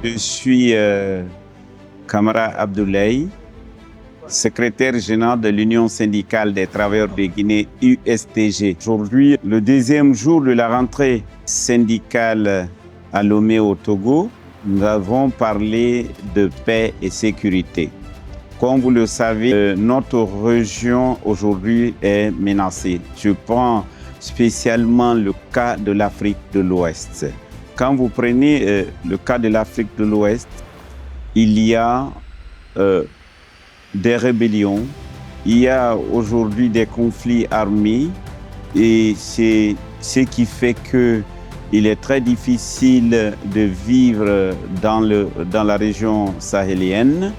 Je suis Kamara Abdoulaye, secrétaire général de l'Union syndicale des travailleurs de Guinée, USTG. Aujourd'hui, le deuxième jour de la rentrée syndicale à Lomé au Togo, nous avons parlé de paix et sécurité. Comme vous le savez, notre région aujourd'hui est menacée. Je prends spécialement le cas de l'Afrique de l'Ouest. Quand vous prenez le cas de l'Afrique de l'Ouest, il y a des rébellions, il y a aujourd'hui des conflits armés et c'est ce qui fait qu'il est très difficile de vivre dans la région sahélienne.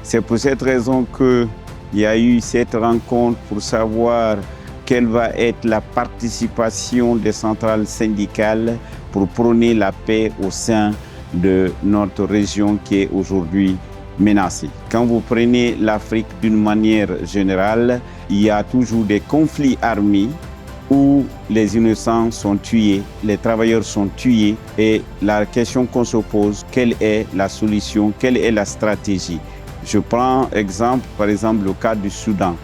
C'est pour cette raison qu'il y a eu cette rencontre pour savoir quelle va être la participation des centrales syndicales pour prôner la paix au sein de notre région qui est aujourd'hui menacée. Quand vous prenez l'Afrique d'une manière générale, il y a toujours des conflits armés où les innocents sont tués, les travailleurs sont tués et la question qu'on se pose, quelle est la solution, quelle est la stratégie? Je prends par exemple le cas du Soudan.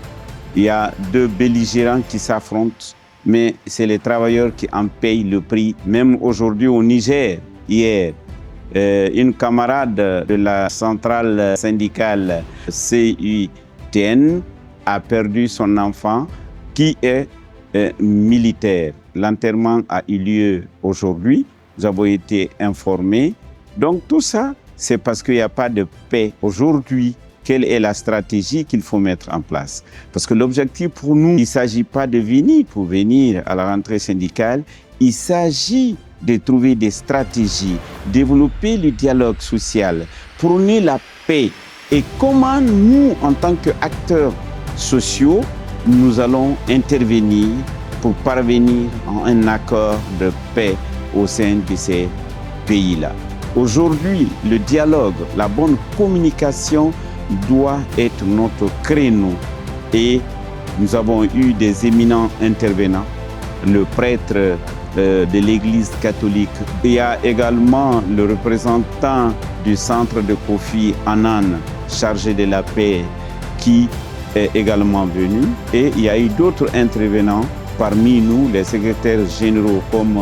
Il y a deux belligérants qui s'affrontent, mais c'est les travailleurs qui en payent le prix. Même aujourd'hui au Niger, hier, une camarade de la centrale syndicale CUTN a perdu son enfant qui est militaire. L'enterrement a eu lieu aujourd'hui, nous avons été informés. Donc tout ça, c'est parce qu'il n'y a pas de paix. Aujourd'hui, quelle est la stratégie qu'il faut mettre en place? Parce que l'objectif pour nous, il ne s'agit pas de venir pour venir à la rentrée syndicale, il s'agit de trouver des stratégies, développer le dialogue social, prôner la paix. Et comment nous, en tant qu'acteurs sociaux, nous allons intervenir pour parvenir à un accord de paix au sein de ces pays-là. Aujourd'hui, le dialogue, la bonne communication doit être notre créneau. Et nous avons eu des éminents intervenants, le prêtre de l'Église catholique. Il y a également le représentant du centre de Kofi Annan, chargé de la paix, qui est également venu. Et il y a eu d'autres intervenants parmi nous, les secrétaires généraux comme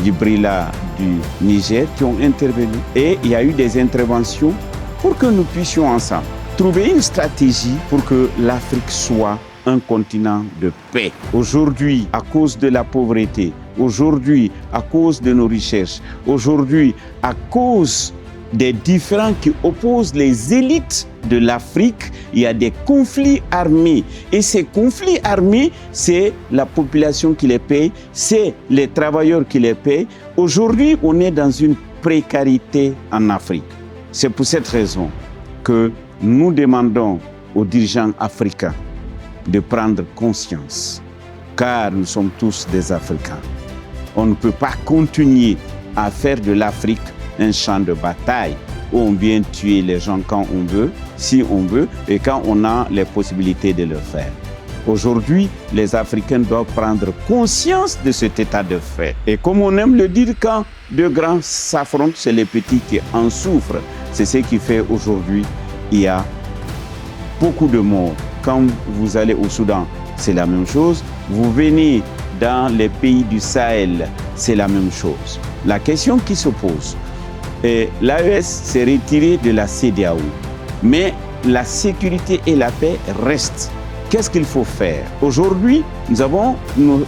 Djibrila du Niger, qui ont intervenu. Et il y a eu des interventions pour que nous puissions ensemble trouver une stratégie pour que l'Afrique soit un continent de paix. Aujourd'hui, à cause de la pauvreté, aujourd'hui, à cause de nos recherches, aujourd'hui, à cause des différends qui opposent les élites de l'Afrique, il y a des conflits armés. Et ces conflits armés, c'est la population qui les paye, c'est les travailleurs qui les payent. Aujourd'hui, on est dans une précarité en Afrique. C'est pour cette raison que nous demandons aux dirigeants africains de prendre conscience, car nous sommes tous des Africains. On ne peut pas continuer à faire de l'Afrique un champ de bataille où on vient tuer les gens quand on veut, si on veut, et quand on a les possibilités de le faire. Aujourd'hui, les Africains doivent prendre conscience de cet état de fait. Et comme on aime le dire, quand deux grands s'affrontent, c'est les petits qui en souffrent. C'est ce qui fait aujourd'hui, il y a beaucoup de morts. Quand vous allez au Soudan, c'est la même chose. Vous venez dans les pays du Sahel, c'est la même chose. La question qui se pose, l'AES s'est retiré de la CEDEAO, mais la sécurité et la paix restent. Qu'est-ce qu'il faut faire? Aujourd'hui, nous avons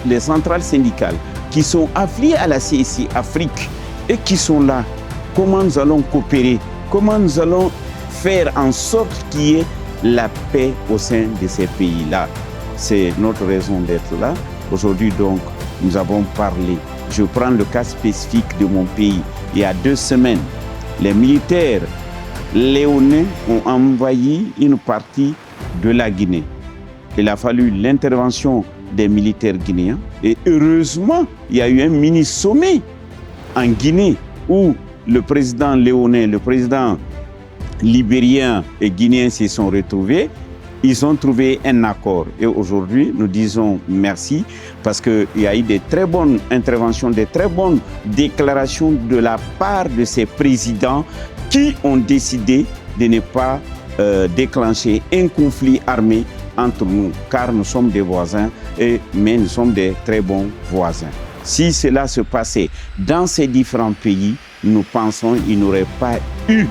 les centrales syndicales qui sont affiliées à la CSI Afrique et qui sont là. Comment nous allons coopérer? Comment nous allons faire en sorte qu'il y ait la paix au sein de ces pays-là? C'est notre raison d'être là. Aujourd'hui, donc, nous avons parlé. Je prends le cas spécifique de mon pays. Il y a 2 semaines, les militaires léonais ont envahi une partie de la Guinée. Il a fallu l'intervention des militaires guinéens. Et heureusement, il y a eu un mini-sommet en Guinée où le président léonais, le président libérien et guinéen s'y sont retrouvés. Ils ont trouvé un accord. Et aujourd'hui, nous disons merci parce qu'il y a eu de très bonnes interventions, de très bonnes déclarations de la part de ces présidents qui ont décidé de ne pas déclencher un conflit armé entre nous, car nous sommes des voisins, mais nous sommes des très bons voisins. Si cela se passait dans ces différents pays, nous pensons qu'il n'y aurait pas eu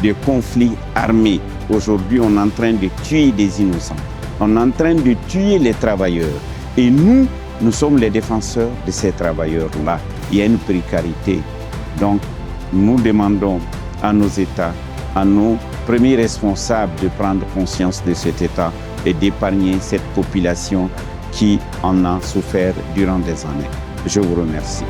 de conflit armé. Aujourd'hui, on est en train de tuer des innocents. On est en train de tuer les travailleurs. Et nous sommes les défenseurs de ces travailleurs-là. Il y a une précarité. Donc, nous demandons à nos États, à nos premiers responsables de prendre conscience de cet état et d'épargner cette population qui en a souffert durant des années. Je vous remercie.